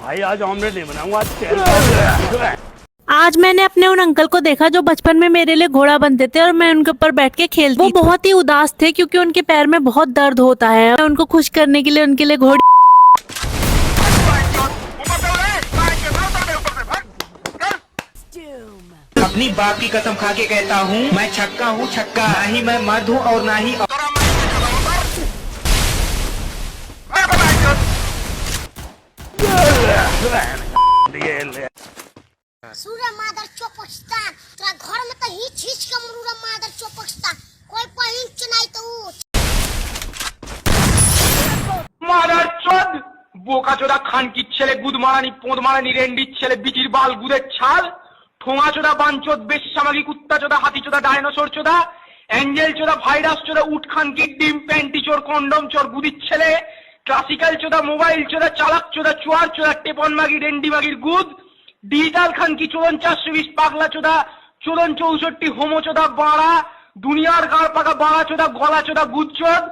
भाई आज ऑमलेट नहीं बनाऊंगा, आज तेल। आज मैंने अपने उन अंकल को देखा जो बचपन में मेरे लिए घोड़ा बनते थे और मैं उनके ऊपर बैठ के खेलती। वो बहुत ही उदास थे क्योंकि उनके पैर में बहुत दर्द होता है। मैं उनको खुश करने के लिए उनके लिए घोड़ी। अपनी बाप की कसम खा के कहता हूँ, मैं छक्का हूँ छक्का, ना ही मैं मर्द हूँ और ना ही। सूर्य मादर चौपस्ता तेरा घर में तो ही चीज का मुरुरा मादर चौपस्ता कोई पॉइंट नहीं तो মাদার চোদ বোকা চোদা খানকির ছেলে, গুদ মারানি পোঁদ মারানি রেন্ডির ছেলে, বিচির বাল গুদের ছাল, ঠোঙা চোদা বাঞ্চোদ বেশ্যামাগি কুত্তা চোদা হাতি চোদা ডাইনোসর চোদা অ্যাঞ্জেল চোদা ভাইরাস চোদা উট খানকির ডিম প্যান্টি চোর কন্ডম চোর গুদির ছেলে, ক্লাসিক্যাল চোদা মোবাইল চোদা চালাক চোদা চোয়ার চোদা টেপন মাগি রেন্ডি মাগির গুদ, ডিজিটাল খানকি চোদন 420 পাগলা চোদা চোদন 64 হোমো চোদা বাড়া, দুনিয়ার গাড় পাকা বাড়া চোদা গলা চোদা গুদ চোদ।